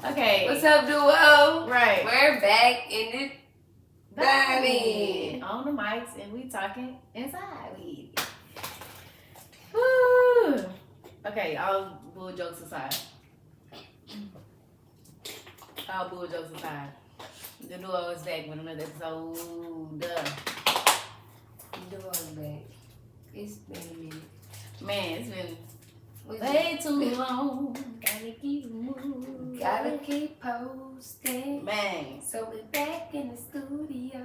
Okay. What's up, duo? Right. We're back in the dining. On the mics, and we talking inside. Woo. Okay, all bull jokes aside. All bull jokes aside. The duo is back with another episode. The duo's back. It's been a minute. Man, it's been way too long. Gotta keep moving. Gotta keep posting. Man. So we're back in the studio.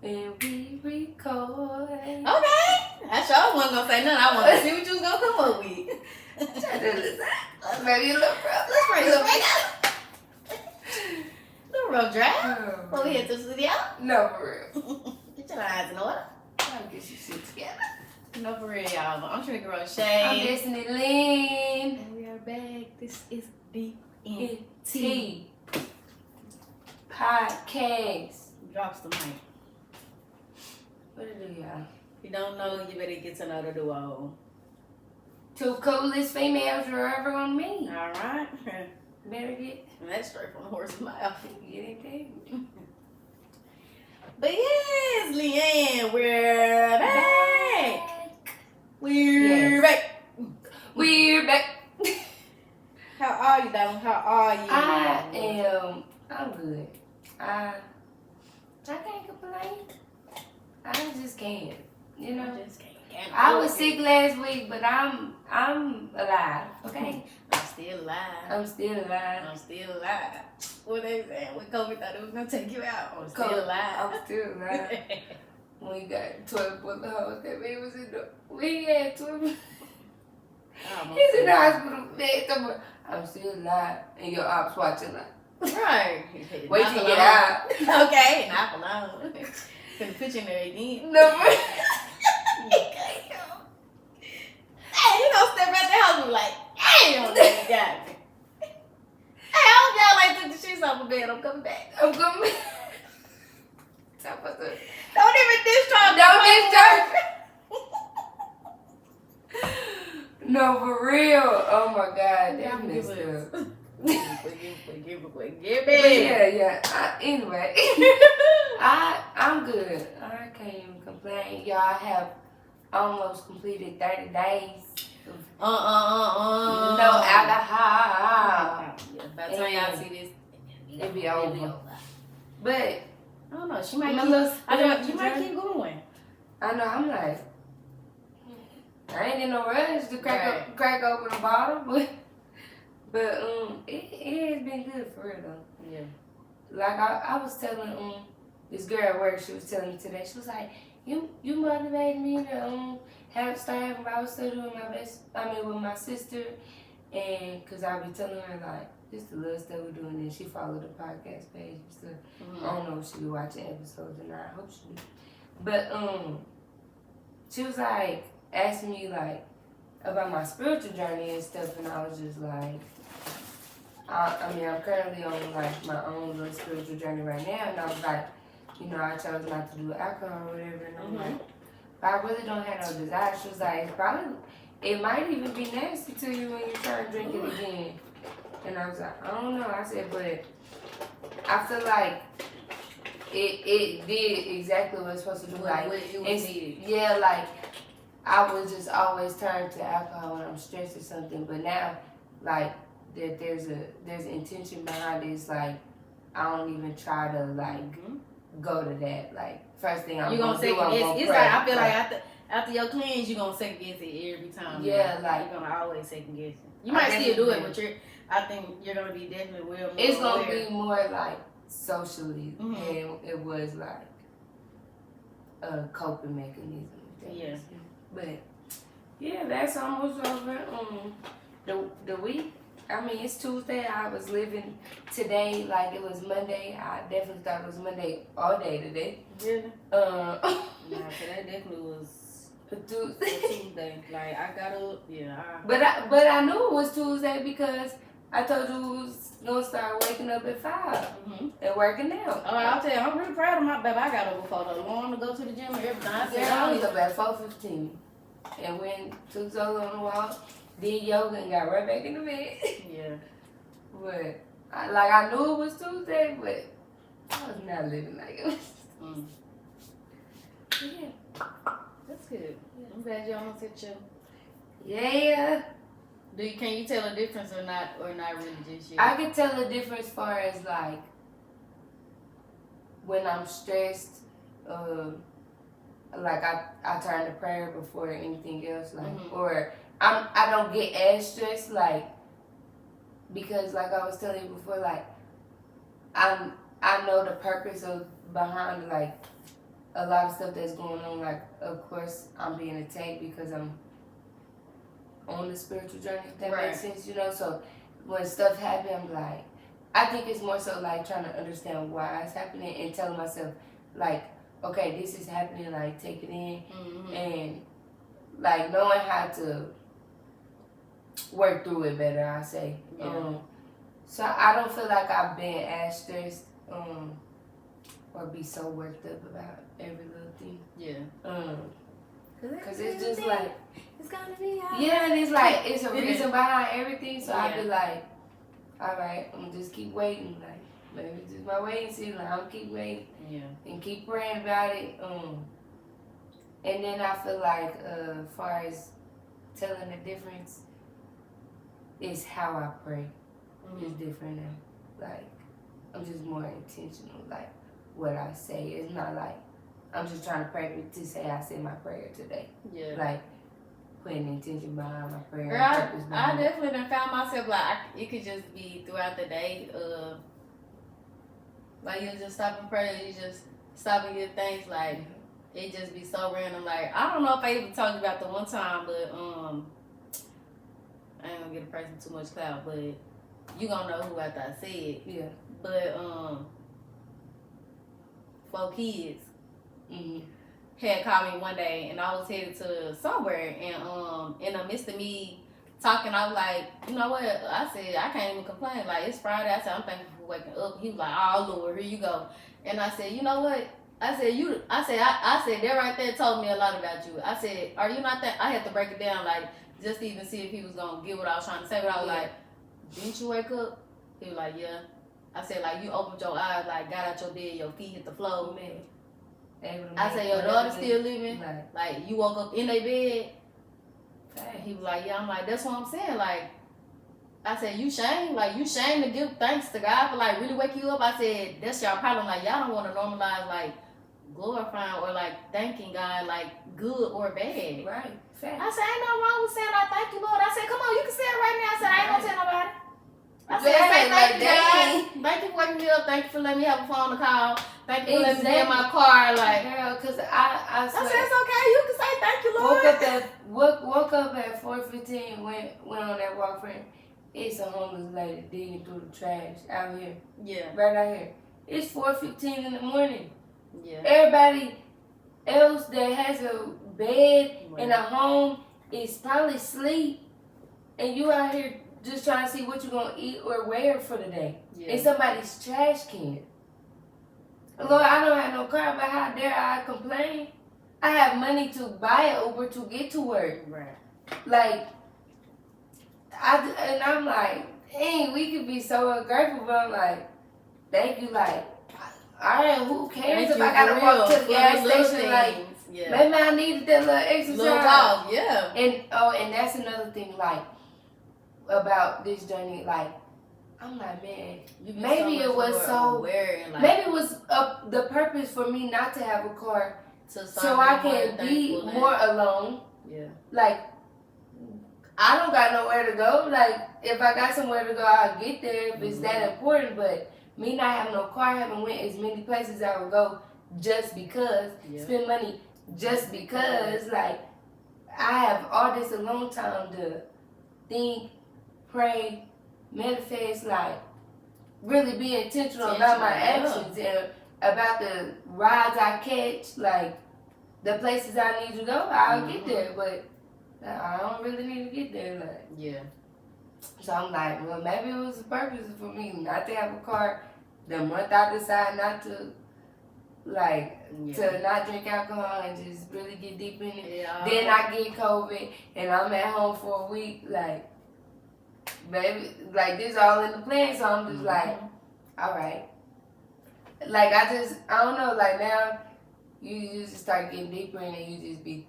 And we record. Okay. I sure wasn't gonna say nothing. I wanted to see what you was gonna come up with. Maybe a little rough. Let's bring it up. Little rough draft. Before we hit the studio. No, for real. Get your eyes in order. Trying to get your shit together. No, for real, y'all. I'm Trigger Girl I'm Shay. Destiny Lynn. And we are back. This is DNT Podcast. Drops the mic. What it do, y'all? If you don't know, you better get to know the duo. Two coolest females you're ever gonna meet. All right. Better get And that's straight from the horse's mouth. it there. But yes, Leanne, we're back. We're back. We're back. How are you, darling? How are you? I'm good. I can't complain. I just can't. You know. Just can't. I was sick last week, but I'm alive. Okay. I'm still alive. I'm still alive. I'm still alive. What they saying? When COVID thought it was gonna take you out, I'm still I'm alive. still alive. We got 12 bullet holes. That man was in the. We had 12. He's in the hospital bed. I'm still alive, and your ops watching like. Right. Wait till you get out. Okay, not alone. Gonna put you in there again. No. Hey, you gonna step out the house and be like, damn, you got me. Hey, I hope y'all like took the sheets off the bed. I'm coming back. I'm coming. Talk about that. Don't even discharge. Don't discharge. No, for real. Oh my God, that messed up. Forgive But me. yeah. Anyway, I'm good. I can't even complain. Y'all have almost completed 30 days. No No alcohol. Yeah, by the time y'all see this, It'll be over. But I don't know. She might my keep. little She might keep going. I know. I'm like, I ain't in no rush to crack open a bottle, but it has been good for real though. Yeah. Like I was telling this girl at work, she was telling me today, she was like, you motivated me to start having Bible study with with my sister, and cause I be telling her like just the little stuff we're doing, and she followed the podcast page and stuff. I don't know if she be watching episodes or not. I hope she do. But she was like asking me like about my spiritual journey and stuff, and I was just like, I'm currently on like my own little spiritual journey right now, and I was like, I chose not to do alcohol or whatever, and I'm like, but I really don't have no desire. She was like, it might even be nasty to you when you try to drink it again. And I was like, I don't know. I said, but I feel like it did exactly what it's supposed to do. Like it was needed. Yeah, like I would just always turn to alcohol when I'm stressed or something. But now, like that there's an intention behind it. It's like I don't even try to like go to that. Like first thing I'm gonna do, I'm gonna it's pray. like I feel like after your cleanse, you're gonna second guess it every time. Yeah, like you're gonna always second guess it. You might still do it, but I think you're gonna be definitely more. It's gonna be more like socially than it was like a coping mechanism. Yeah. But yeah, that's almost over. The week. I mean, it's Tuesday. I was living today like it was Monday. I definitely thought it was Monday all day today. Really? Nah, today definitely was Tuesday. Like I got up, But I knew it was Tuesday because I told you we was gonna start waking up at 5 and working out. Oh, I'll tell you, I'm really proud of my baby. I got up before the alarm to go to the gym and everything. I said, I only got up at 4:15 and went took Zola on the walk, did yoga, and got right back in the bed. Yeah. But I knew it was Tuesday, but I was not living like it was. Yeah, that's good. I'm glad you almost hit you. Yeah. Can you tell a difference or not really just yet? I can tell a difference as far as like when I'm stressed, like I turn to prayer before anything else, like or I don't get as stressed, like because like I was telling you before, like I know the purpose of behind like a lot of stuff that's going on. Like of course I'm being attacked because I'm on the spiritual journey, if that makes sense, you know. So when stuff happens, I'm like, I think it's more so like trying to understand why it's happening and telling myself like, okay, this is happening, like take it in and like knowing how to work through it better, I say. Yeah. So I don't feel like I've been as stressed or be so worked up about every little thing. Yeah. Cause it's just like it's gonna be all and it's like it's a reason behind everything. So I be like, all right, I'm gonna just keep waiting. Like maybe just my waiting season. Like I'm keep waiting. And keep praying about it. And then I feel like as far as telling the difference is how I pray. It's different now. Like I'm just more intentional. Like what I say. It's not like I'm just trying to pray to say I said my prayer today. Yeah. Like putting intention behind my prayer. Girl, I definitely done found myself like it could just be throughout the day. Like you just stop and pray. You just stop and get things like it just be so random. Like I don't know if I even talked about the one time, but I ain't gonna get a person too much clout, but you gonna know who after I said. Yeah. But 4 kids had called me one day, and I was headed to somewhere, and in the midst of me talking, I was like, you know what? I said I can't even complain. Like it's Friday. I said I'm thankful for waking up. He was like, oh Lord, here you go. And I said, you know what? I said I said that right there told me a lot about you. I said, are you not that? I had to break it down, like just to even see if he was gonna get what I was trying to say. But I was like, didn't you wake up? He was like, yeah. I said, like you opened your eyes, like got out your bed, your feet hit the floor. I said, your daughter still living? Like you woke up in their bed? He was like, yeah. I'm like, that's what I'm saying. Like, I said, you shame to give thanks to God for like really wake you up. I said, that's y'all problem. Like y'all don't want to normalize like glorifying or like thanking God like good or bad. Right. Fact. I said, ain't nothing wrong with saying I thank you, Lord. I said, come on, you can say it right now. I said, I ain't gonna tell nobody. I said, say thank you, God. Thank you for waking me up. Thank you for letting me have a phone to call. Thank you for letting me in my car. Like, girl, cause I said it's okay. You can say thank you, Lord. Woke up at 4:15. Went on that walk for him. It's a homeless lady digging through the trash out here. Yeah. Right out here. It's 4:15 in the morning. Yeah. Everybody else that has a bed and a home is probably asleep, and you out here just trying to see what you're gonna eat or wear for the day. Yeah. In somebody's trash can. Lord, I don't have no car, but how dare I complain? I have money to buy an Uber to get to work. Right. Like, I'm like, dang, we could be so ungrateful, but I'm like, thank you, like, alright, who cares if I gotta walk to the gas station? Like, maybe I needed that little exercise. Little dog, yeah. And that's another thing, like, about this journey, like, I'm like, man, maybe it was maybe it was the purpose for me not to have a car so I can be more alone. Yeah. Like, I don't got nowhere to go. Like, if I got somewhere to go, I'll get there if it's that important. But me not having no car, haven't went as many places I would go just because, spend money just because, like, I have all this alone time to think, pray, manifest, like, really be intentional about my actions and about the rides I catch, like, the places I need to go, I'll get there, but I don't really need to get there, like. Yeah. So I'm like, well, maybe it was a purpose for me not to have a car. The month I decide not to, like, to not drink alcohol and just really get deep in it. Yeah. Then I get COVID and I'm at home for a week, like, baby, like this all in the plan, so I'm just like, all right. Like I don't know, like now you just start getting deeper in and you just be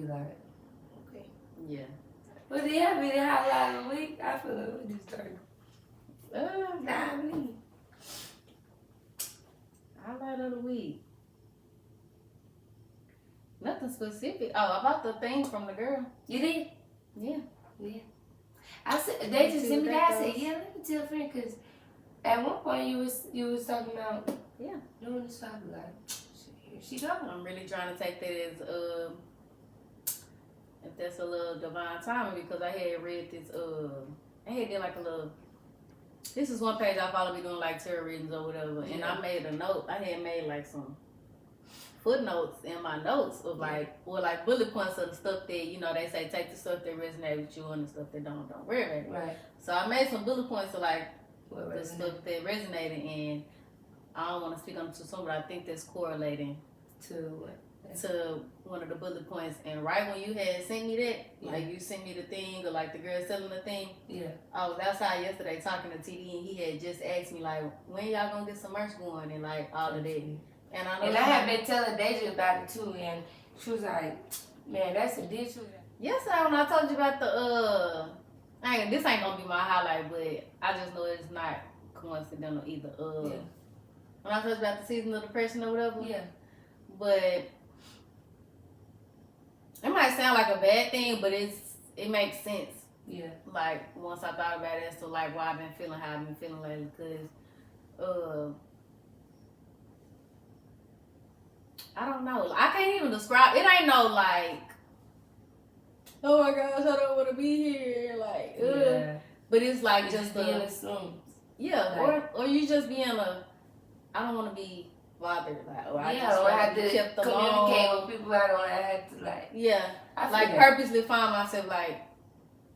like, okay. Yeah. But yeah, be the highlight of the week. I feel like we just started. Highlight of the week. Nothing specific. Oh, about the thing from the girl. You did? Yeah. Yeah. I said they just sent me that. I said, yeah, let me tell a friend, because at one point you was talking about doing this. I was like, here she go. I'm really trying to take that as if that's a little divine timing, because I had read this I had did like a little. This is one page I follow be doing like tarot readings or whatever, and I made a note. I had made like some footnotes in my notes of like, or like bullet points of the stuff that, you know, they say take the stuff that resonate with you and the stuff that don't worry about it. Right. So I made some bullet points of like the stuff that resonated, and I don't want to speak on too soon, but I think that's correlating to what? To one of the bullet points. And right when you had sent me that, like you sent me the thing, or like the girl selling the thing, I was outside yesterday talking to TD, and he had just asked me like, when y'all gonna get some merch going and like all of that. And I have been telling Deja about it too, and she was like, man, that's a dish. Yesterday when I told you about the this ain't gonna be my highlight, but I just know it's not coincidental either. When I told you about the season of depression or whatever. Yeah. But it might sound like a bad thing, but it makes sense. Yeah. Like once I thought about it, as to like why I've been feeling how I've been feeling lately, because I don't know. I can't even describe. It ain't no like, oh my gosh, I don't want to be here. Like, but it's like it's just being a slums. Yeah, like, or you just being a. I don't want to be bothered. Like, or I just or I have to kept communicate with people. I don't have to like. Yeah, like purposely find myself like,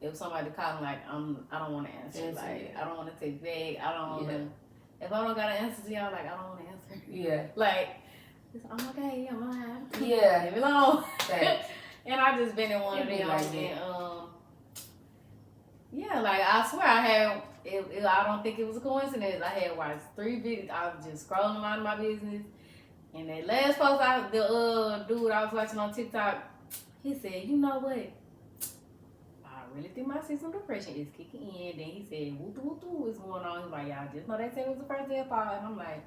if somebody call me, like I don't want to answer. Like I don't want to take vague. I don't want to. If I don't got an answer to y'all, like I don't want to answer. Yeah. Like. I'm okay, I'm alive. Yeah. Leave me alone. And I just been in one of them. Like and like I swear I had, I don't think it was a coincidence. I had watched 3 videos. I was just scrolling around my business. And that last post, the dude I was watching on TikTok, he said, you know what? I really think my season of depression is kicking in. Then he said, woo woo woo is going on. He's like, y'all just know they said it was the first day of fall. And I'm like,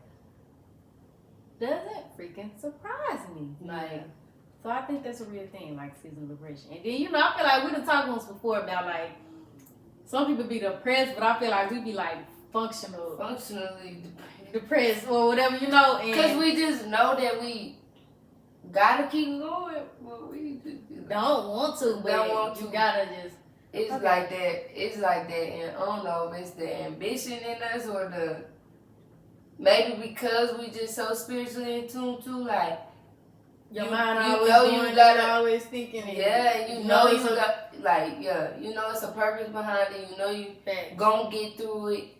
doesn't freaking surprise me. Like, so I think that's a real thing, like seasonal depression. And then, you know, I feel like we done talked once before about like, some people be depressed, but I feel like we be like functionally depressed or whatever, you know. Because we just know that we gotta keep going, but we just don't want to, but you gotta just. It's like that. It's like that, and I don't know if it's the ambition in us or the. Maybe because we just so spiritually in tune too, like your mind always thinking it. Yeah, you know you got you know it's a purpose behind it. You know you gonna get through it.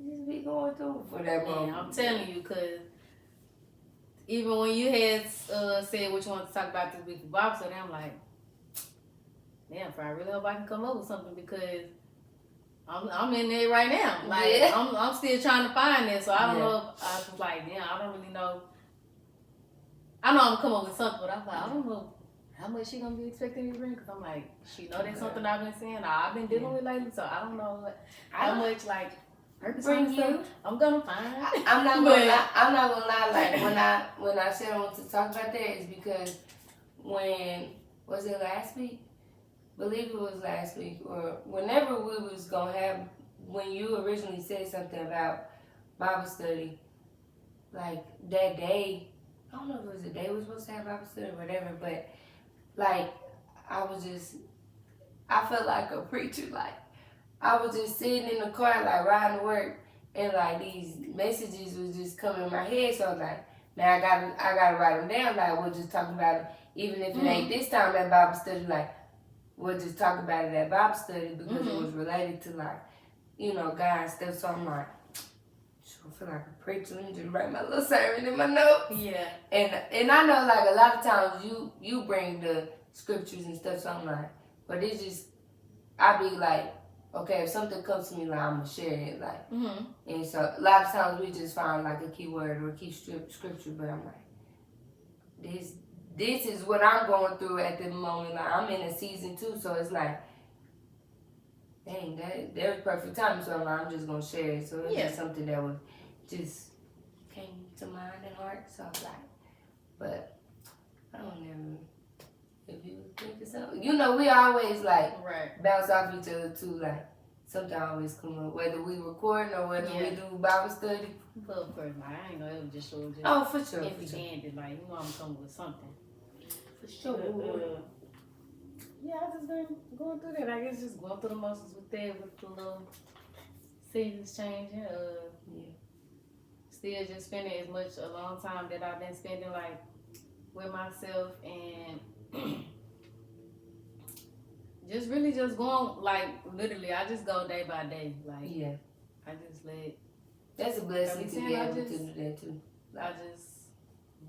You just be going through it for that moment. I'm telling you, cause even when you had said what you wanted to talk about this week for Bible study, I'm like, damn, I really hope I can come up with something, because I'm in there right now. Like I'm still trying to find it. So I don't know if I was like, I don't really know. I know I'm gonna come up with something, but I'm like, I don't know how much she gonna be expecting me to bring, because I'm like, she know that's something I've been saying, I've been dealing with lately. So I don't know how much like bring you. I'm gonna find. I'm not gonna lie. Like when I said I want to talk about that, is because when was it last week? Believe it was last week, or whenever we was gonna have, when you originally said something about Bible study, like that day, I don't know if it was the day we were supposed to have Bible study or whatever, but like I felt like a preacher. Like I was just sitting in the car, like riding to work, and like these messages was just coming in my head. So I was like, man, I gotta write them down. Like we'll just talk about it, even if it ain't this time at Bible study. Like we'll just talk about it at Bible study, because it was related to like, you know, God and stuff. So I'm like, I feel like a preacher. Let me just write my little sermon in my notes. Yeah. And I know like a lot of times you bring the scriptures and stuff. So I'm like, but it's just, I be like, okay, if something comes to me, like, I'm going to share it, like, Mm-hmm. and so a lot of times we just find, like, a key word or a key scripture, but I'm like, this is what I'm going through at the moment. Like, I'm in a season too, so it's like, dang, that was perfect time. So I'm just gonna share it. So it's just something that was just came to mind and heart. So I was like, but I don't ever. If you think of something, you know, we always like bounce off each other too. Like something always come up, whether we recording or whether we do Bible study. But of course, like, I ain't gonna ever just show just for sure. empty-handed. Like, you know, I'm coming with something. For sure. Yeah, I just been going through that. I guess just going through the motions with that, with the little seasons changing. Still just spending as much a long time that I've been spending like with myself and just really just going like literally. I just go day by day. Like I just let. That's a blessing to be able to do that too. I just.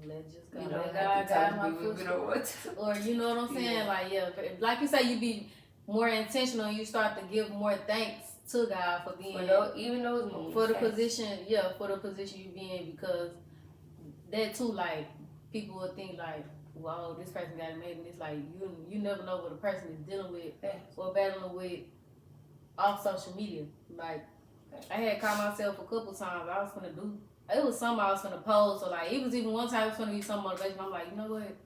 Let's just go. You don't have to talk to me, we don't want to. Or you know what I'm saying? Like like you say, you be more intentional. You start to give more thanks to God for being even those moments, for the position. Yeah, for the position you be in, because that too. Like people will think like, "Wow, this person got it made," and it's like you never know what a person is dealing with or battling with off social media. Like I had caught myself a couple times. I was gonna do. It was something I was gonna post, or like it was even one time it was gonna be some motivation. I'm like, you know what?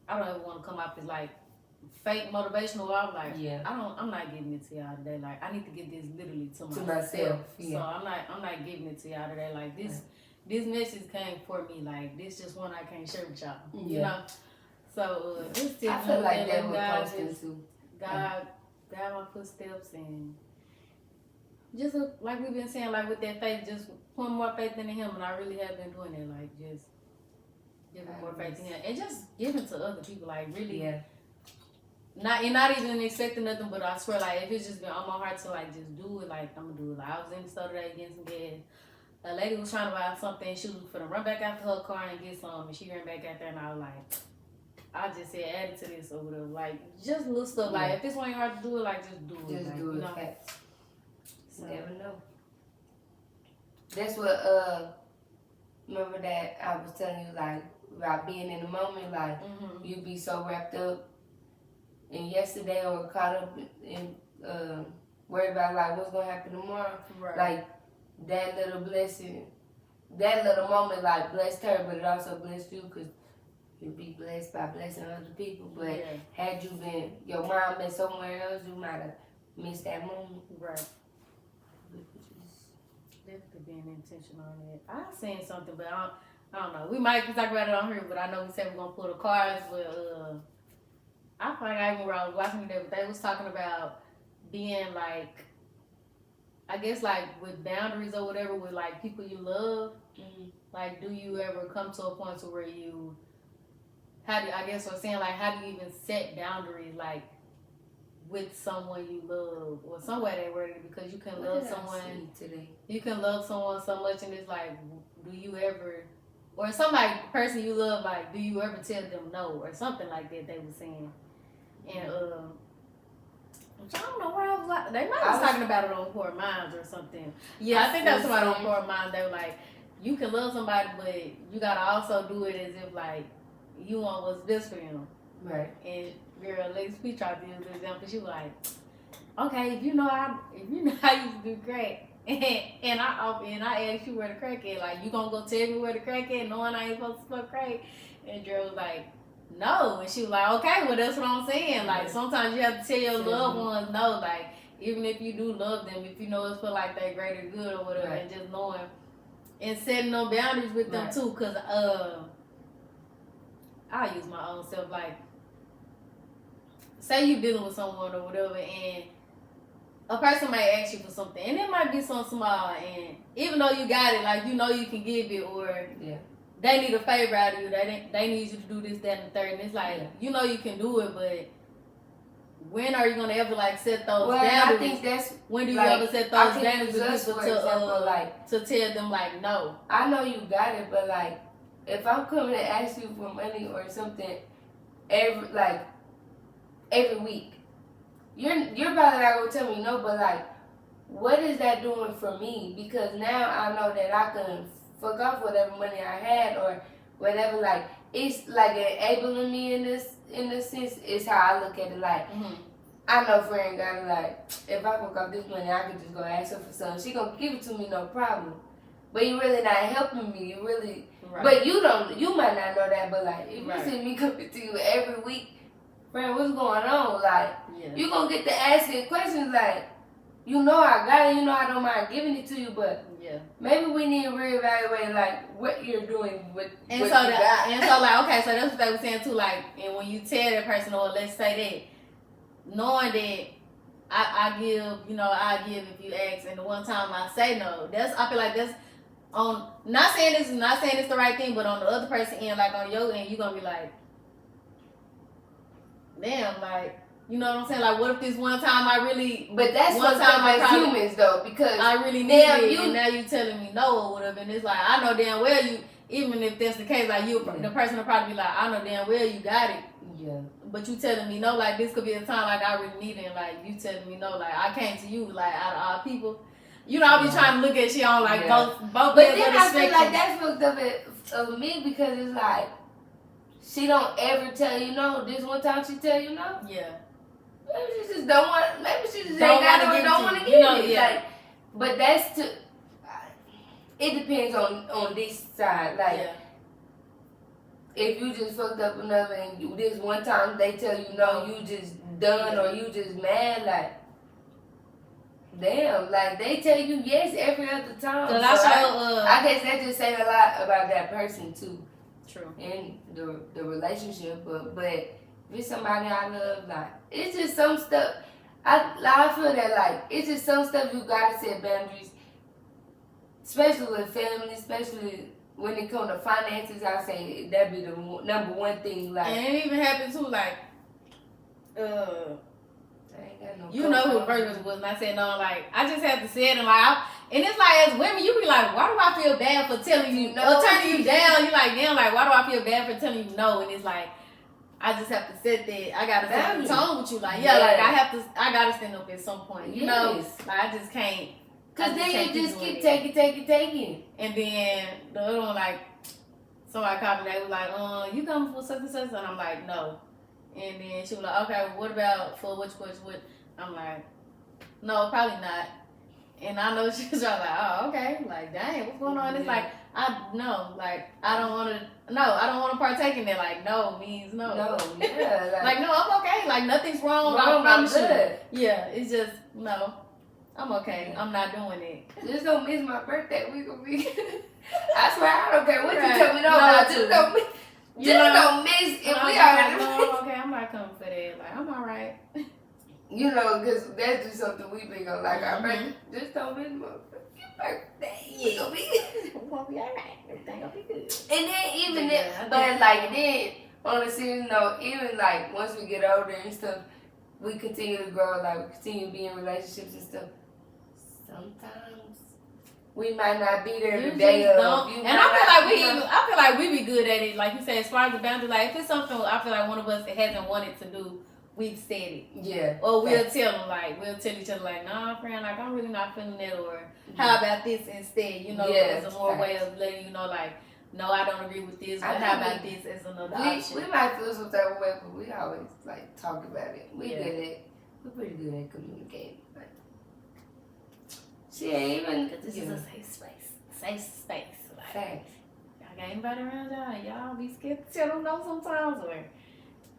I don't ever want to come off as like fake motivational. I'm like, I'm not giving it to y'all today. Like I need to give this literally to myself. So I'm not giving it to y'all today. Like this message came for me. Like this just one I can't share with y'all. You know. So it's still I feel like that was posting too. God my footsteps and. Just like we've been saying, like with that faith, just putting more faith into Him, and I really have been doing it. Like just giving more faith in Him, and just giving to other people. Like really, not even expecting nothing, but I swear, like if it's just been on my heart to like just do it, like I'm gonna do it. Like I was in the store today getting some gas. A lady was trying to buy something. She was gonna run back after her car and get some, and she ran back out there, and I was like, I just said add it to this or whatever. Like just little stuff. Like if it's one hard to do it, like just do it. Just like, do it. You know? So. Never know. That's what remember that I was telling you, like about being in the moment, like you be so wrapped up in yesterday or caught up in worried about like what's gonna happen tomorrow. Like that little blessing, that little moment like blessed her, but it also blessed you because you be blessed by blessing other people. But had you been your mind been somewhere else, you might have missed that moment. Right. Definitely being intentional on it. I seen something, but I don't know. We might talk about it on here, but I know we said we're gonna pull the cards. But I feel like I even I was watching today, but they was talking about being like, I guess like with boundaries or whatever with like people you love. Like, do you ever come to a point to where you, how do you even set boundaries like with someone you love or somewhere they were, because you can love someone today. You can love someone so much, and it's like, do you ever, or some like person you love, like, do you ever tell them no or something like that? They were saying, and I don't know where I was like, they might have talking about it on Poor Minds or something. Yeah, I think that was somebody on Poor Minds. They were like, you can love somebody, but you gotta also do it as if like you want what's best for them. Right. And girl, we tried to use the example. She was like, okay, if you know how you used to do crack, and I asked you where the crack at, like you gonna go tell me where the crack at, knowing I ain't supposed to smoke crack? And girl was like, no. And she was like, okay, well that's what I'm saying. Like sometimes you have to tell your loved ones no, like even if you do love them, if you know it's for like their greater good or whatever, and just knowing and setting no boundaries with them too, cause I use my own self, like say you dealing with someone or whatever, and a person might ask you for something, and it might be something small, and even though you got it, like you know you can give it, or they need a favor out of you, they need you to do this, that, and the third, and it's like you know you can do it, but when are you gonna ever like set those boundaries? I think that's when do you ever set those boundaries with people to tell them like no? I know you got it, but like if I'm coming to ask you for money or something every week, you're probably not gonna tell me no, but like, what is that doing for me? Because now I know that I can fuck off whatever money I had or whatever. Like, it's like enabling me in this sense. Is how I look at it. Like, I know friend got like, if I fuck off this money, I could just go ask her for something. She gonna give it to me, no problem. But you really not helping me. You really, but you might not know that. But like, if you see me coming to you every week, friend, what's going on? Like, you gonna get to asking questions like, you know I got it, you know I don't mind giving it to you, but maybe we need to reevaluate like what you're doing with and what so you got. And so like, okay, so that's what they were saying too. Like, and when you tell that person, or let's say that, knowing that I give, you know, I give if you ask, and the one time I say no, I feel like that's on. Not saying it's the right thing, but on the other person end, like on your end, you gonna be like, damn, like. You know what I'm saying? Like, what if this one time I really... But that's one time as humans, though, because... I really need it, and now you telling me no or whatever. And it's like, I know damn well you... Even if that's the case, like, the person will probably be like, I know damn well you got it. Yeah. But you telling me no, like, this could be a time, like, I really need it. And, like, you telling me no, like, I came to you, like, out of all people. You know, I'll be trying to look at shit on, like, both but then I feel like that's fucked up of me, because it's like, she don't ever tell you no. This one time she tell you no? Yeah. Maybe she just don't want. Maybe she just don't want to give it. Like, but that's to. It depends on this side. Like, if you just fucked up enough and this one time they tell you no, you just done or you just mad. Like, damn. Like, they tell you yes every other time. So I guess that just say a lot about that person too. True. And the relationship, but. If it's somebody I love, like, it's just some stuff, I feel that, like, it's just some stuff you gotta set boundaries, especially with family, especially when it comes to finances. I say that'd be the number one thing, like. And it even happened too, like, you know who the person was, and I said no, like, I just have to say it, and like, and it's like, as women, you be like, why do I feel bad for telling you no, or turning you down? You like, damn, like, why do I feel bad for telling you no? And it's like, I just have to sit there. I gotta set the tone with you, like, like, I gotta stand up at some point, you know, like, I just can't. Cause then you just keep taking. And then the other one, like, somebody called me, they was like, you coming for such and such? And I'm like, no. And then she was like, okay, what about for which? I'm like, no, probably not. And I know she was like, oh, okay, like, dang, what's going on? It's like, I don't want to partake in that. Like, no means no. No, yeah. Like, no, I'm okay. Like, nothing's wrong. I'm good. Yeah, it's just, no, I'm okay. I'm not doing it. Just don't miss my birthday. We gonna be. I swear, I don't care what you tell me. Don't miss if we already. No, okay, I'm not coming for that. Like, I'm all right. You know, because that's just something we been on. Like, our birthday. Just don't miss my birthday. We gonna be all right. Everything gonna be good. And then even then on a serious note, even like once we get older and stuff, we continue to grow. Like, we continue to be in relationships and stuff. Sometimes we might not be there the day of. And I feel like we be good at it. Like you said, as far as the boundary, like if it's something I feel like one of us hasn't wanted to do, we've said it. Yeah. Or we'll tell them, like, we'll tell each other, like, nah, friend, like, I'm really not feeling that. Or how about this instead? You know, it's a more way of letting you know, like, no, I don't agree with this, but how about this as another option? We might feel some type of way, but we always, like, talk about it. We're pretty good at communicating. Like, she ain't even. Because this is a safe space. Safe space. Like, thanks. Y'all got anybody around y'all? Y'all be scared to tell them no sometimes, or...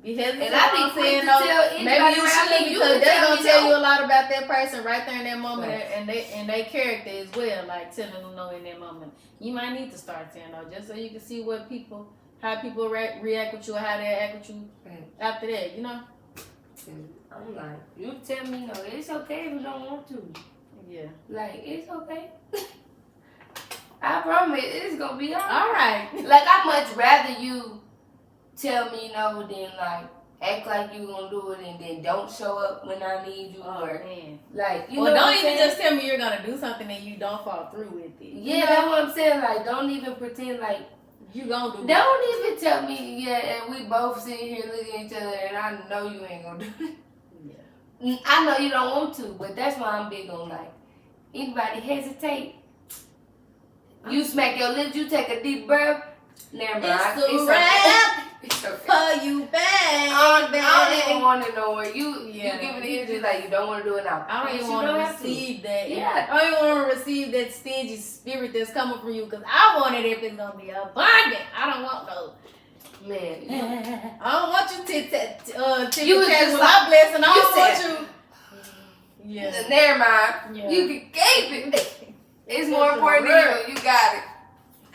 Because and I be quick to tell anybody maybe you should, because they're gonna tell you a lot about that person right there in that moment, and they character as well. Like telling them no in that moment, you might need to start saying no just so you can see how people react with you, or how they act with you after that. You know. I'm like, you tell me no, it's okay if you don't want to. Yeah. Like, it's okay. I promise it's gonna be all right. Like, I'd much rather you tell me no than like act like you gonna do it and then don't show up when I need you, or like, you know, don't even just tell me you're gonna do something and you don't fall through with it. Yeah, that's what I'm saying. Like, don't even pretend like you gonna do it. Don't even tell me and we both sitting here looking at each other and I know you ain't gonna do it. Yeah. I know you don't want to, but that's why I'm big on like, anybody hesitate, you smack your lips, you take a deep breath, never mind. It's a wrap It's okay. for you, babe. I don't even want to know where you give it you energy like you don't want to do it now. I don't even want to receive that. Yeah. I don't even want to receive that stingy spirit that's coming from you because I want it if it's going to be abundant. I don't want no. Man. I don't want you to You was just with like- my blessing. I don't said- want you. Yeah. Never mind. Yeah. You can keep it. It's more important than you. You got it.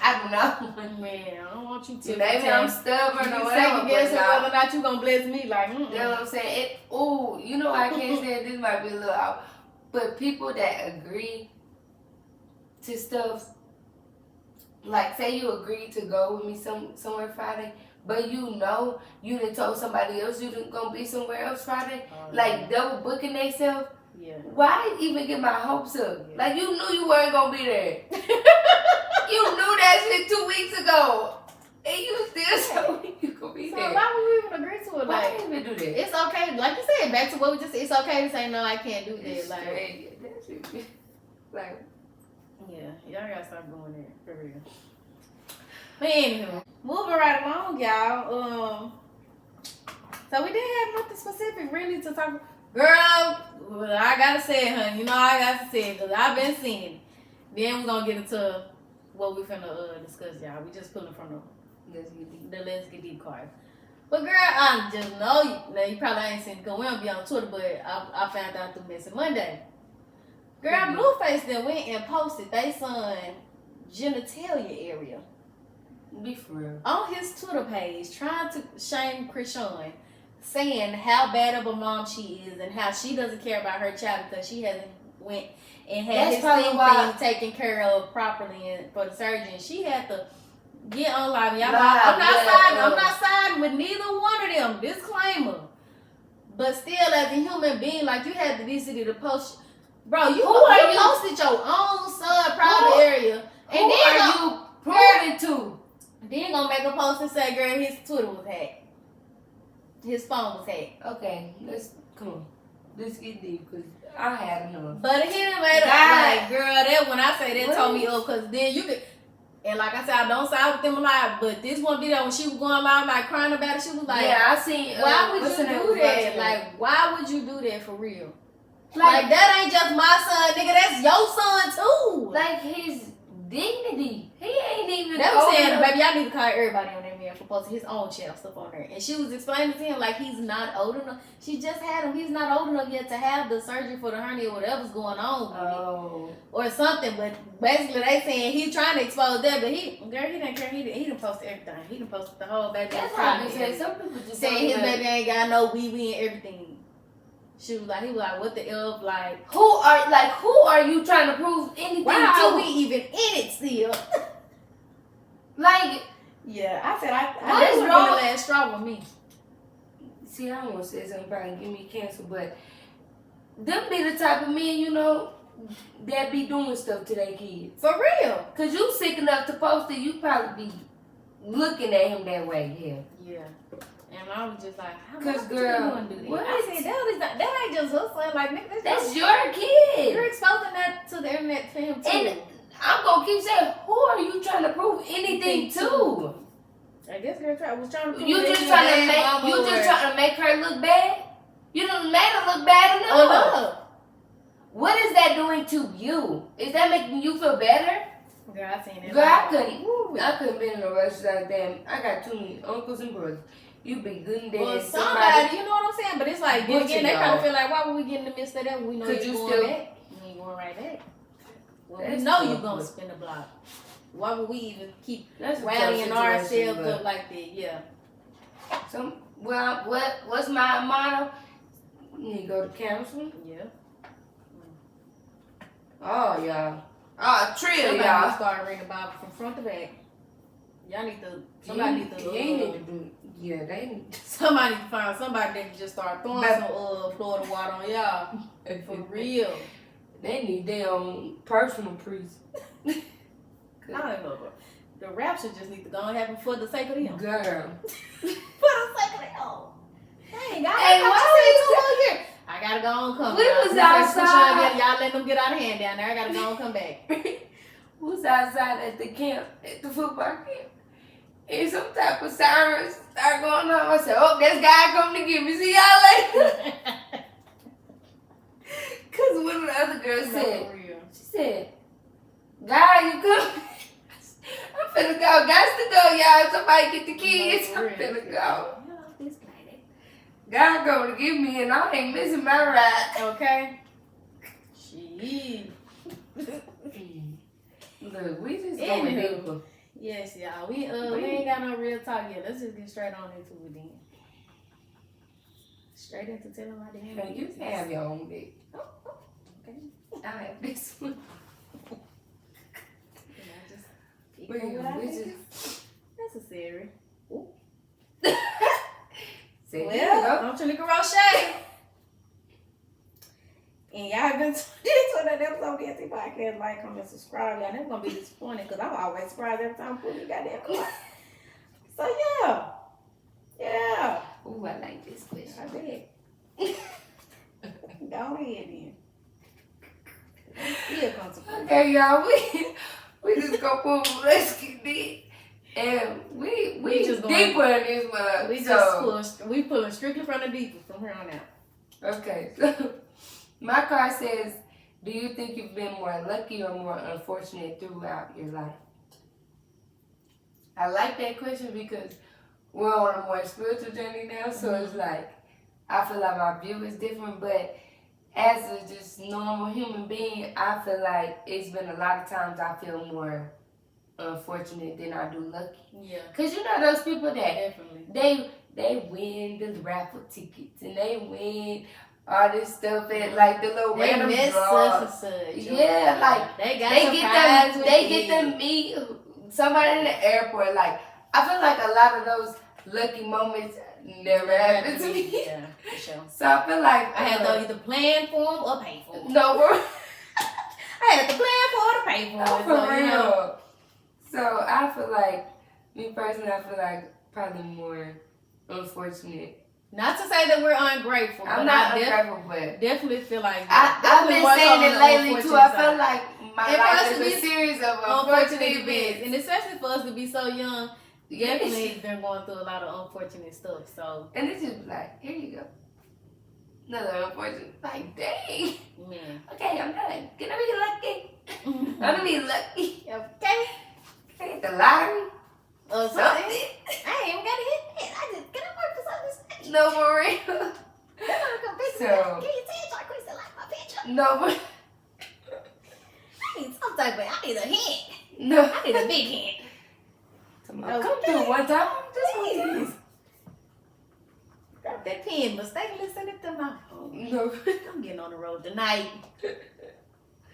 I do not. Man, I don't want you to. Maybe I'm stubborn or You whatever. second guessing but nah. whether or not you going to bless me. Like, You know what I'm saying? You know I can't say this might be a little out, but people that agree to stuff, like say you agreed to go with me somewhere Friday, but you know you done told somebody else you done gonna be somewhere else Friday, like double booking themselves. Yeah. Why even get my hopes up? Yeah. Like you knew you weren't gonna be there. You knew that shit 2 weeks ago. And you still told me you could be So there. why would we even agree to it? Why Like, even do that? it's okay. Like you said, back to what we just said. It's okay to say no. I can't do that. It's Like, straight. That shit be- like, yeah, y'all gotta stop doing that for real. But anywho, moving right along, y'all. So we didn't have nothing specific really to talk. Girl, well, I gotta say it, honey. You know I gotta say it because I've been seeing it. Then we're gonna get into what we finna discuss, y'all. We just pulling from let's get deep. the Let's Get Deep card. But girl, I just know you. Now you probably ain't seen it because we don't be on Twitter, but I found out through Missing Monday. Girl, Blueface then went and posted they son genitalia area Be for real. on his Twitter page, trying to shame Krishan, saying how bad of a mom she is and how she doesn't care about her child because she hasn't went and had That's his probably why- thing taken care of properly and for the surgeon. She had to get on live. Y'all, Live, I'm not yeah, siding. I'm not siding with neither one of them. Disclaimer. But still, as a human being, like you had the decency to post, bro. You posted your own son private area, and Who then are you proving to? then gonna make a post and say, "Girl, his Twitter was hacked. His phone was hacked." Okay, come on. Let's get deep because I had enough. But he done made it God. like, girl, that when I say that What? told me up, cause then you could, and like I said, I don't side with them a lot, but this one video when she was going live like crying about it, she was like, Yeah, I seen. why would what's you her name? do that? Like, why would you do that for real? Like Like that ain't just my son, nigga. That's your son too. like his dignity. He ain't even. That was old saying, enough- baby, y'all need to call everybody on that man for posting his own child stuff on there. And she was explaining to him like he's not old enough. She just had him. He's not old enough yet to have the surgery for the hernia or whatever's going on with it. Oh. Or something. But basically they saying he's trying to expose that, but he didn't care. He didn't post everything. He didn't post the whole baby. That's how I say. Some people just saying his don't baby even- ain't got no wee and everything. She was like, he was like, what the F, like, Who are you trying to prove anything why to? are we even in it still? Like, Yeah, I said I What that is would wrong? be the last straw with me. see, I don't want to say something probably give me cancer, but them be the type of men, you know, that be doing stuff to their kids. For real. Cause you sick enough to post it, you probably be looking at him that way. Yeah. And I was just like, how Cause, much girl, you gonna do that? what? I said, that ain't just her son. Like, nigga, That's just- your kid. you're exposing that to the internet for him too. And I'm gonna keep saying, who are you trying to prove anything to? I guess girl was trying to prove You that just he trying a to bad make mama you just or- trying to make her look bad. You done made her look bad enough. Oh no. What is that doing to you? Is that making you feel better? Girl, I seen it. Girl, I couldn't be in a rush like that. I got too many uncles and brothers. You be good and dead. Well, somebody, you know what I'm saying? But it's like, then Butcher again, they kind y'all. of feel like, why would we get in the midst of that when we know Could you're you going still- back? You ain't going right back. Well, we That's know tough, you're going to but- spin the block. Why would we even keep That's a tough rallying situation, ourselves but- up like that? Yeah. What's my motto? You need to go to counseling. Yeah. Oh, y'all. Oh, trill, Somebody y'all. start reading the Bible from front to back. Y'all need to, somebody need to, You ain't need to do. Yeah, they need. somebody need to find somebody that can just start throwing But- some Florida water on y'all. For real. They need their own personal priest. I don't know, bro. The rapture just need to go and happen for the sake of them. Girl. For the sake of them. Dang, I Hey, thought why you said 2 more years. I I gotta go on come. We y'all. was outside. Y'all let them get out of hand down there. I gotta go and come back. We was outside at the camp, at the football camp. And some type of sirens start going on. I said, oh, this guy coming to get me. See y'all later. Because one of the other girls said, she said, God, you coming? I'm finna go. Got to go, y'all. Somebody get the kids. I'm finna go. God going to get me and I ain't missing my ride. Okay. Jeez. Look, we just going deeper. Yes, y'all. We ain't got no real talk yet. Let's just get straight on into it then. Straight into telling my damn business. You can have your own dick. Oh, okay. I have this one. Necessary. Well, don't you look around shade. And y'all been to that episode of DNT Podcast. Like, comment, subscribe. Y'all never gonna be disappointed because I'm always surprised every time I put you goddamn car. So yeah. Ooh, I like this question. I bet. Go ahead then. Still consequence. Okay, y'all, we just go boom, let's get deep. And we just going deeper in this one. We pulling strictly from the deepest from here on out. Okay, so my card says, do you think you've been more lucky or more unfortunate throughout your life? I like that question because we're on a more spiritual journey now, so it's like, I feel like my view is different, but as a just normal human being, I feel like it's been a lot of times I feel more unfortunate than I do lucky. Yeah. Cause you know those people that definitely they win the raffle tickets and they win all this stuff at like the little random draws. Yeah, like they get them meet somebody in the airport. Like I feel like a lot of those lucky moments never happened to me. Yeah, for sure. So I feel like I had to either plan for them or pay for them. No, I had to plan for it or pay for it. For real. So I feel like, me personally, I feel like probably more unfortunate. Not to say that we're ungrateful. I'm not ungrateful, but definitely feel like I've been saying it lately too. I feel like my life is a series of unfortunate events. And especially for us to be so young, definitely been going through a lot of unfortunate stuff. So and it's just like, here you go. Another unfortunate, like, dang. Man. Okay, I'm done. Gonna be lucky. I'm gonna be lucky. Okay. Hit the lottery. Something. I ain't even got to hit that. I just gotta work for something. No, for real. So, can you tell Chris to like my picture? No, but I need some type of, I need a hint. No. I need a big hint. Come through one time. Just one time. Drop that pen, mistakenly send it to my phone. No. I'm getting on the road tonight.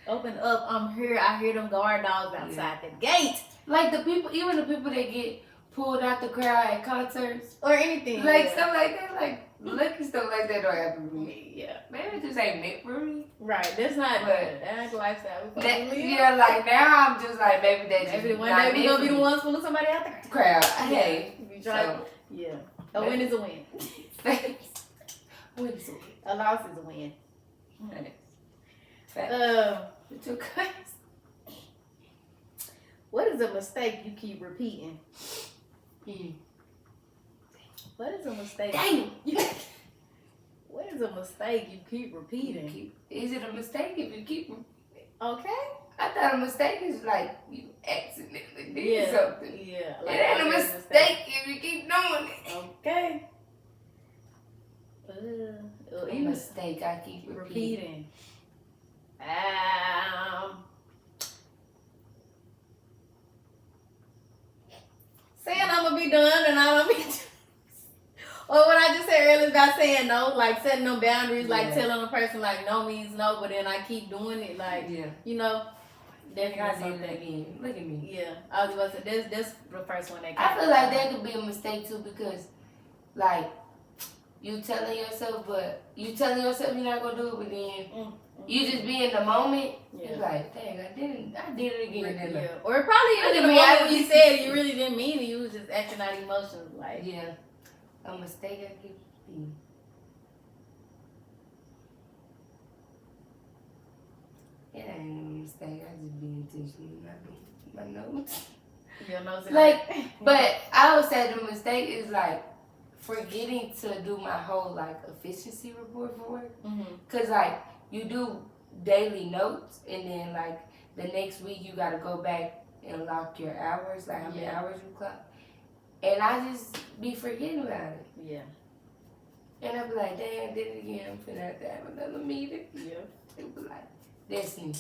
Open up, I'm here. I hear them guard dogs outside the gate. Like the people, even the people that get pulled out the crowd at concerts. Or anything. Like stuff like that, like lucky stuff like that don't happen to me. Yeah. Maybe it just ain't meant for me. Right, that's not that's lifestyle. Yeah, like now I'm just like, maybe that just maybe one day we gonna be the ones pulling somebody out the crowd. Hey. So, yeah. A win is a win. Win is a win. A loss is a win. What is a mistake you keep repeating? What is a mistake? What is a mistake you keep repeating? Is it a mistake if you keep? Okay. I thought a mistake is like you accidentally did something. Yeah. Like it ain't a mistake if you keep doing it. Okay. A mistake I keep repeating. Saying I'm gonna be done and I don't be done. Or what I just said earlier about saying no, like setting them boundaries, like telling a person like no means no, but then I keep doing it, like you know. Definitely something. Look at me. Yeah, I was about to say that's the first one that came. I feel like that could be a mistake too because, like, you telling yourself you're not gonna do it, but then you just be in the moment. Yeah. It's like, dang, I did it again. Yeah. Or it probably in the moment when you said it, you really didn't mean it. You was just acting out emotions, like a mistake I keep repeating. It ain't a mistake. I just be intentional, not doing my notes. Your nose is Like, but I would say the mistake is like forgetting to do my whole like efficiency report for work. Cause like you do daily notes, and then like the next week you gotta go back and lock your hours, like how many hours you clock. And I just be forgetting about it. Yeah. And I be like, damn, I did it again. I'm finna have to have another meeting. Yeah. It be like, destiny.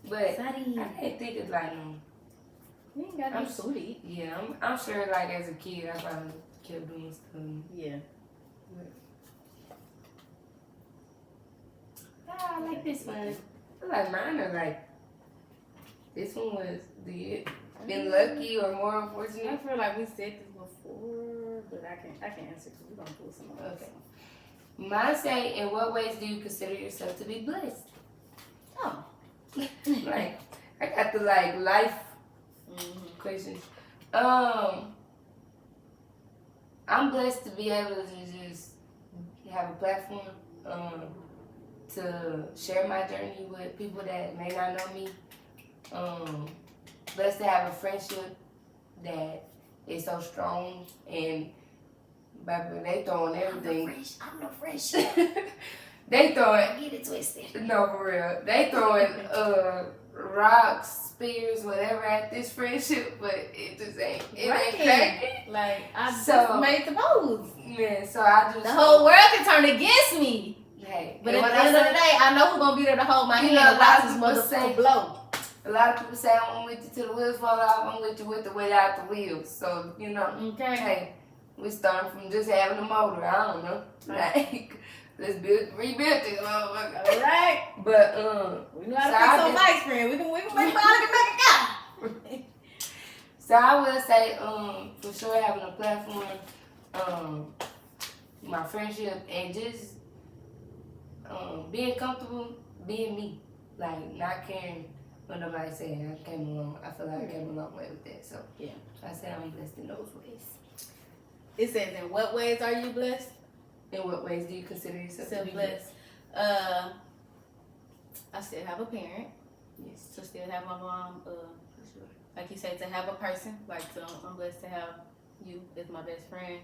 But I didn't think it's like no. You ain't got no sweet. Yeah, I'm sure like as a kid I probably kept doing stuff. Yeah. I like this one. I like mine are like, this one was been lucky or more unfortunate. I feel like we said this before, but I can answer because we're gonna pull some of those. Okay. Mine say, in what ways do you consider yourself to be blessed? Oh. Like, I got the like life questions. I'm blessed to be able to just have a platform to share my journey with people that may not know me. Blessed to have a friendship that is so strong, and baby, they throwing everything. I'm no fresh. They throwing. Get it twisted. No, for real. They throwing rocks, spears, whatever at this friendship, but it just ain't. It ain't cracking. Like I just made the pose. Man, so I just the whole world can turn against me. Hey, but at the end of the day, I know who's gonna be there to hold my hand and watch this motherfucker blow. A lot of people say I'm with you till the wheels fall off. I'm with you with the without the wheels. So you know, hey, we starting from just having a motor. I don't know, like. Let's rebuild this motherfucker. All right. But we know how to fix some lights, friend. We can make it. So I would say, for sure having a platform, my friendship, and just being comfortable being me. Like not caring what nobody saying. I came along. I feel like I came a long way with that. So yeah. I say I'm blessed in those ways. It says, in what ways are you blessed? In what ways do you consider yourself to be blessed? I still have a parent. Yes. To still have my mom. Like you said, to have a person. Like I'm blessed to have you as my best friend.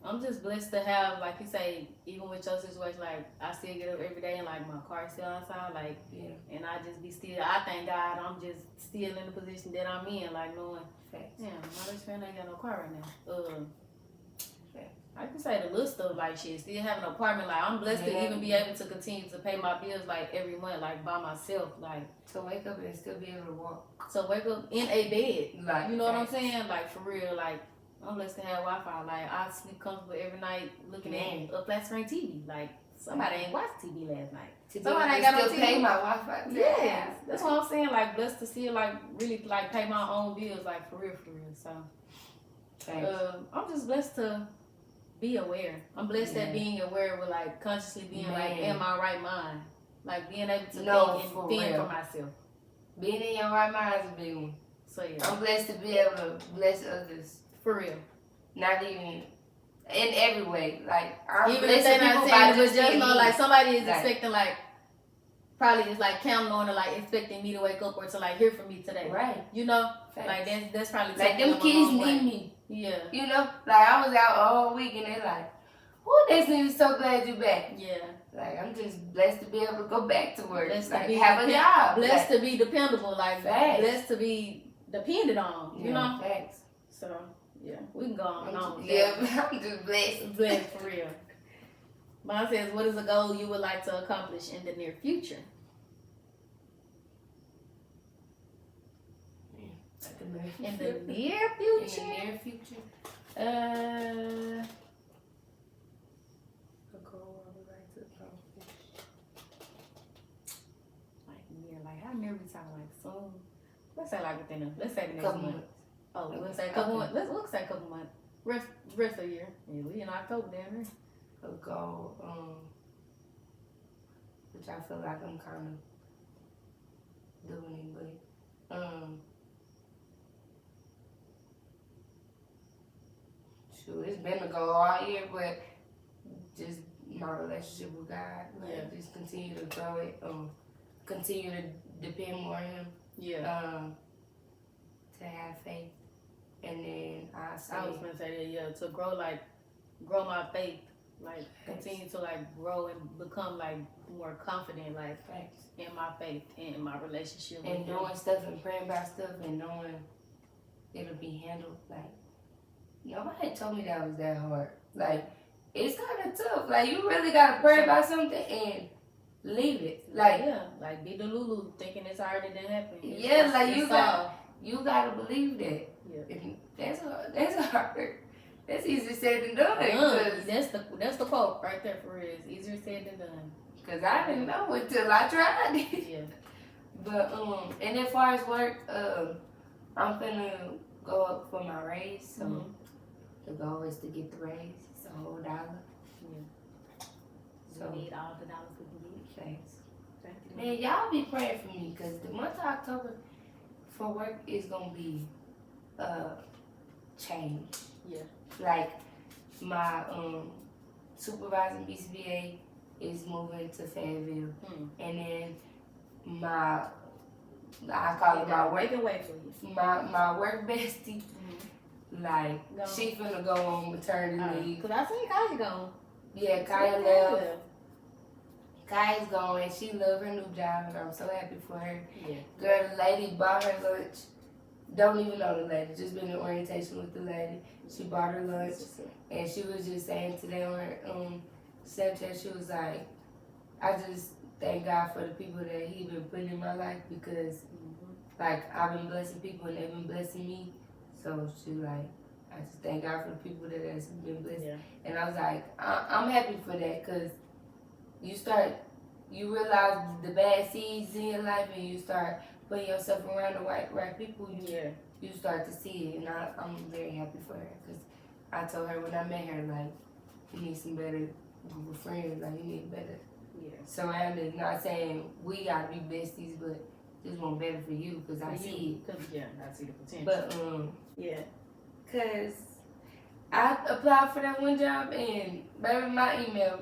I'm just blessed to have, like you say, even with your situation, like I still get up every day and like my car's still outside, like and I just be still. I thank God I'm just still in the position that I'm in, like knowing, my best friend ain't got no car right now. I can say the little stuff like shit. Still have an apartment. Like I'm blessed to even be able to continue to pay my bills like every month, like by myself. Like to wake up and still be able to walk. To wake up in a bed. Like you know what I'm saying? Like for real. Like I'm blessed to have Wi-Fi. Like I sleep comfortable every night looking at a flat screen TV. Like somebody ain't watched TV last night. Somebody ain't got no TV. Pay my Wi-Fi. Yeah, that's what I'm saying. Like blessed to still like really like pay my own bills. Like for real. So I'm just blessed to be aware. I'm blessed at being aware with like consciously being like in my right mind. Like being able to think and fend for myself. Being in your right mind is a big one. So yeah. I'm blessed to be able to bless others. For real. Not even in every way. Like I'm even if they're not saying it, but just know like somebody is expecting like probably is like counting on to like expecting me to wake up or to like hear from me today. Right. You know? Like that's probably like them kids need me. Yeah. You know, like I was out all week and they're like, "Oh, Destiny, so glad you're back." Yeah. Like I'm just blessed to be able to go back to work. Blessed like to be have a job. Blessed to be dependable. Like blessed to be depended on. You know. Facts. So yeah, we can go on. I'm just blessed. Blessed for real. Mine says, "What is a goal you would like to accomplish in the near future?" In the near future. In the near future. A goal I would like to accomplish. Like near, like how near we talking? Like soon. Let's say like within let's say the next month. Oh, we'll say a couple months. Let's say a couple months. Rest of the year. Yeah, we in October, damn it. A goal, which I feel like I'm kind of doing, but shoot, it's been a goal all year, but just my relationship with God. Like, just continue to grow it. Continue to depend more on Him. Yeah. To have faith. And then I was gonna say that, to grow my faith, like continue to like grow and become like more confident, like in my faith and in my relationship. And doing stuff and praying about stuff and knowing it'll be handled. Like nobody told me that was that hard. Like it's kind of tough. Like you really gotta pray about something and leave it. Like like be the Lulu thinking it's already done happened. You gotta believe that. Yeah. That's hard. That's easier said than done. That's the quote right there for real. It's easier said than done. Cause I didn't know until I tried it. Yeah. But and as far as work, I'm finna go up for my raise. So the goal is to get the raise. It's a whole $1. Yeah. So we need all the dollars we can get. Thanks. Man, y'all be praying for me because the month of October for work is gonna be change. Yeah. Like my supervising BCBA is moving to Fayetteville, and then I call it my work. My work bestie. Like she finna go on maternity leave. Cause I seen Kaya gone. Yeah, Kaya left. Kaya's gone and she love her new job and I'm so happy for her. Yeah. Girl, the lady bought her lunch. Don't even know the lady. Just been in orientation with the lady. She bought her lunch and she was just saying today on her Snapchat, she was like, I just thank God for the people that He been putting in my life because like I've been blessing people and they've been blessing me. So she like, I just thank God for the people that has been blessed. Yeah. And I was like, I'm happy for that because you realize the bad seeds in your life and you start putting yourself around the right people, you start to see it. And I'm very happy for her because I told her when I met her, like, you need some better group of friends, like, you need better surroundings. Not saying we gotta be besties, but just want better for you because I see it. I see the potential. But, because I applied for that one job and, baby, my email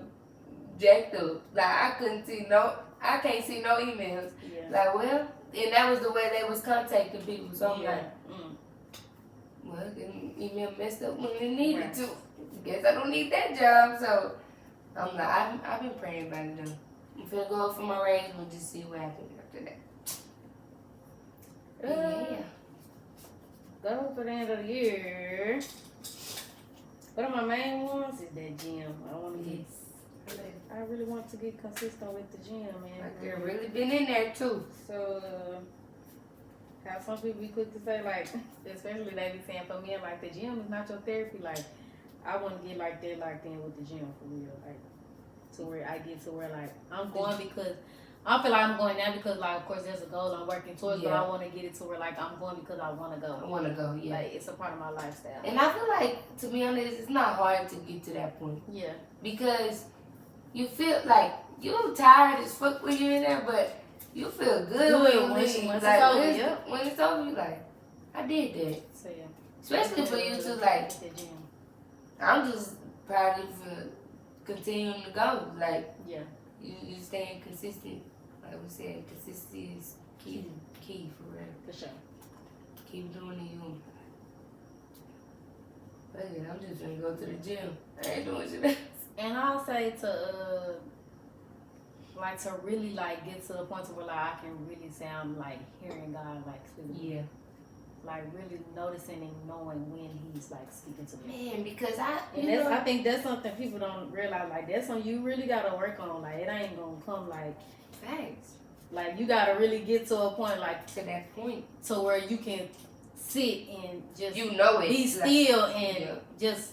jacked up. Like, I can't see no emails. Yeah. Like, well, and that was the way they was contacting people. So I'm like, well, the email messed up when it needed to. Guess I don't need that job. So I'm like, I've been praying about it though. I'm finna go up for my raise. We'll just see what happens after that. Go for the end of the year. One of my main ones is that gym. I really want to get consistent with the gym, man. Like they've really been in there too. So, how some people be quick to say, like, especially they be saying for me, like, the gym is not your therapy. Like, I want to get like that, locked in with the gym for real. Like, to where I get to where, like, I'm going because I feel like I'm going now because, like, of course, there's a goal I'm working towards, but I want to get it to where, like, I'm going because I want to go. Like, it's a part of my lifestyle. And I feel like, to be honest, it's not hard to get to that point. Yeah. Because you feel like you're tired as fuck when you're in there, but you feel good when you leave. When it's over, you like, I did that. So, especially for you too, like, I'm just proud of you for continuing to go. Like, you staying consistent. Like we said, consistency is key for real. For sure. Keep doing it, you. But I'm just gonna go to the gym. I ain't doing shit. And I'll say to really like get to the point where like I can really say I'm like hearing God like speaking. Yeah. Like really noticing and knowing when He's like speaking to me. Man, because I think that's something people don't realize. Like that's something you really gotta work on. Like it ain't gonna come like facts. Like you gotta really get to a point like to that point to where you can sit and just be still and just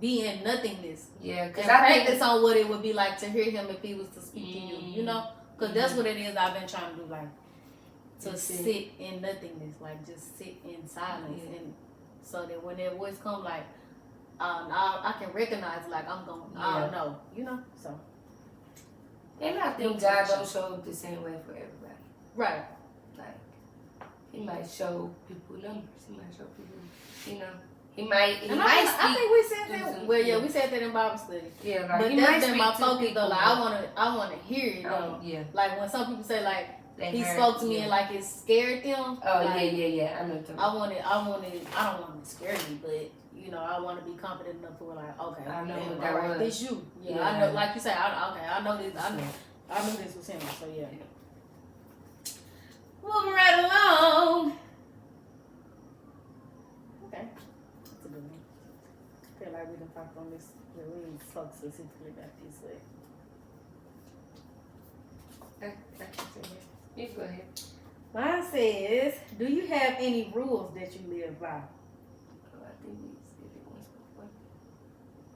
be in nothingness. Yeah, because I practice on what it would be like to hear Him if He was to speak to you. You know, because that's what it is. I've been trying to do, like to sit in nothingness, like just sit in silence, and so that when that voice come, like I can recognize, like I'm going. I don't know, you know. So, and I think God don't show up the same way for everybody. Right. Like He might show people numbers. He might show people, you know. He might speak. I think we said that. Well, yeah, we said that in Bible study. Yeah, like, but that's been my focus though. Like I wanna hear it though. Yeah. Like when some people say like he spoke to me and like it scared them. Oh like, yeah. I know. I don't want it to scare me, but you know I want to be confident enough to like okay. I know what that was. Right, this you. Yeah, I know. Like you say, I know this. I knew this was him. So yeah. Moving right along. Okay. That's a good one. I feel like we done talked on this. We didn't talk specifically about this. You go ahead. Mine says, do you have any rules that you live by? I think we said it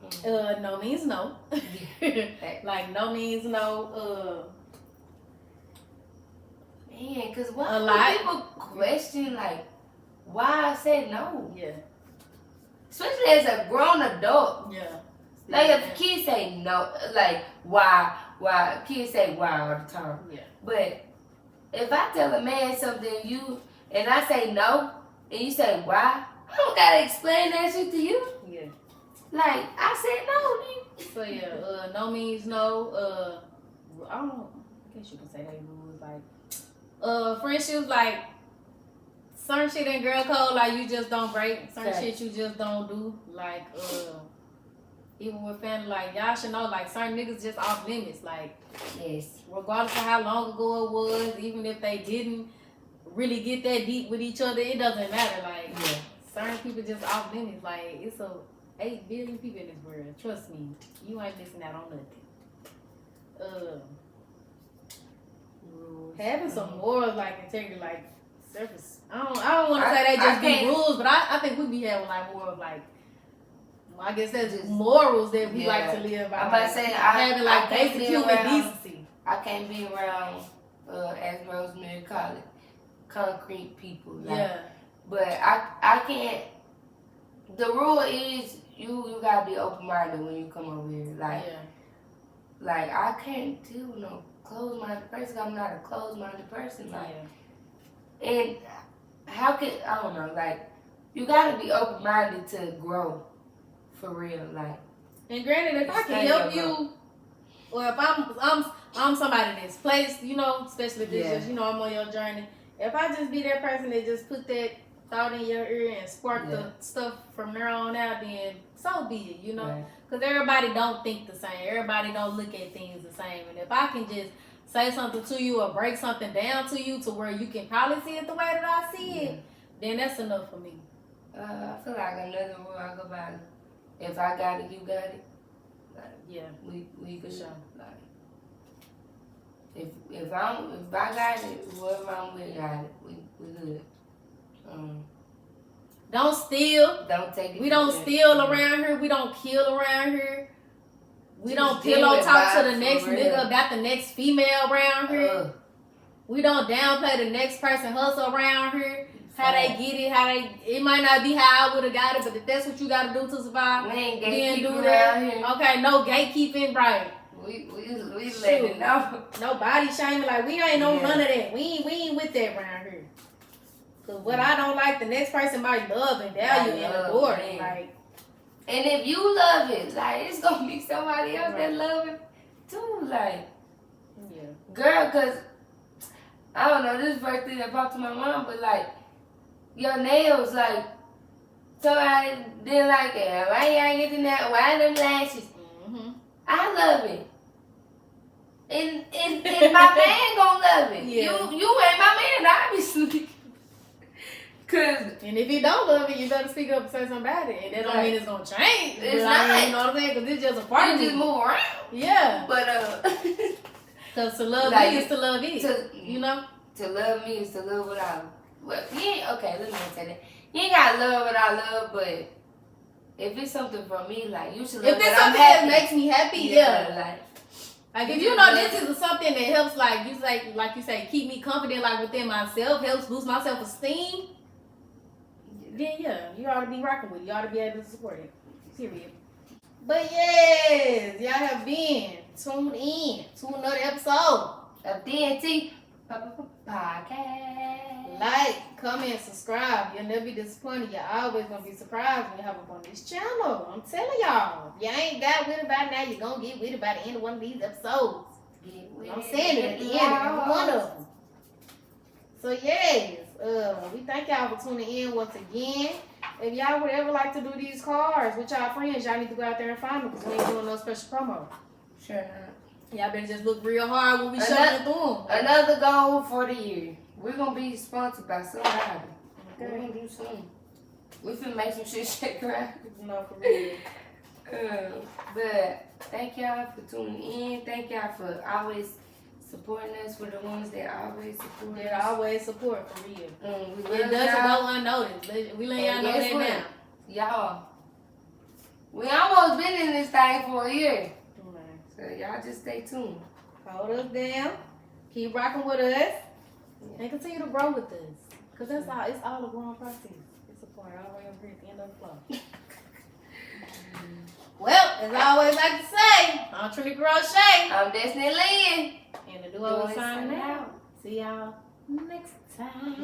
once before. No means no. Like no means no. Man, because what people question like why I said no? Yeah. Especially as a grown adult. Yeah. Like if kids say no, like why kids say why all the time. Yeah. But if I tell a man something and I say no and you say why, I don't gotta explain that shit to you. Yeah. Like I said no. So yeah, no means no. I guess you can say they rules like friendships like certain shit in girl code like you just don't break. Certain shit you just don't do. Like even with family, like y'all should know like certain niggas just off limits. Like yes. Regardless of how long ago it was, even if they didn't really get that deep with each other, it doesn't matter. Like certain people just off limits. Like it's 8 billion people in this world. Trust me, you ain't missing out on nothing. Having some morals like integrity, like surface. I don't want to say they just be rules, but I think we be having like more of like. I guess that's just morals that we like to live by. I'm about to say having like basic human decency. I can't be around, as Rosemary called it, concrete people. Like, yeah. But I can't. The rule is you gotta be open minded when you come over here. Like I can't deal with no closed minded person. I'm not a closed minded person. Like, and how can I don't know? Like you gotta be open minded to grow. For real, like. And granted, if I can help you, or if I'm somebody that's placed, you know, especially if it's just, you know, I'm on your journey. If I just be that person that just put that thought in your ear and spark the stuff from there on out, then so be it, you know. Because everybody don't think the same. Everybody don't look at things the same. And if I can just say something to you or break something down to you to where you can probably see it the way that I see it, then that's enough for me. I feel like another rule I go by. If I got it, you got it. Like, we for sure. Like, if I got it, whoever I'm with got it. We good. Don't steal. Don't take it. We don't steal around here. We don't kill around here. We don't pillow talk to the next nigga about the next female around here. We don't downplay the next person hustle around here. How they get it, it might not be how I would have got it, but if that's what you got to do to survive, we ain't then do that. Here. Okay, no gatekeeping, right? We let it know. Nobody shaming, like we ain't on none of that. We ain't with that around here. Cause what I don't like, the next person might love and value and adore it. Like, and if you love it, like it's gonna be somebody else that love it too. Like, girl, cause I don't know, this first thing that popped to my mind, but like. Your nails, like, somebody didn't like it. Why you ain't getting that? Why them lashes? Mm-hmm. I love it. And my man gonna love it. Yeah. You ain't my man, obviously. And if you don't love it, you better speak up and say something about it. And that don't mean it's gonna change. It's not. You know what I'm saying? Because it's just a part of it. You just move around. Yeah. But, because to love me is to love it. You know? To love me is to love what I love. Well, let me say that. You ain't gotta love what I love, but if it's something from me, like you should love. If it's something that makes me happy, like if you know this is something that helps, like you say, keep me confident, like within myself, helps boost my self-esteem. Then you ought to be rocking with it. You ought to be able to support it. Period. But yes, y'all have been tuned in to another episode of DNT Podcast. Like, comment, subscribe. You'll never be disappointed. You're always gonna be surprised when you have up on this channel. I'm telling y'all. If you ain't got with it by now, you're gonna get with it by the end of one of these episodes. I'm saying it at the end of every one of them. So yes, we thank y'all for tuning in once again. If y'all would ever like to do these cards with y'all friends, y'all need to go out there and find them because we ain't doing no special promo. Sure not. Y'all better just look real hard when we show you through them. Another goal for the year. We're going to be sponsored by somebody. Okay. We're going to do something. We finna make some shit shake around. No, for real. But thank y'all for tuning in. Thank y'all for always supporting us, for the ones that always support us. They always support, for real. It doesn't go unnoticed. We let y'all know that now. Y'all, we almost been in this thing for a year. So y'all just stay tuned. Hold us down. Keep rocking with us. And continue to grow with us. Because that's all. It's all a growing process. It's a part all the way over here at the end of the flow. Well, as I always like to say, I'm Trinity Crochet. I'm Destiny Lynn. And the duo is signing out. See y'all next time.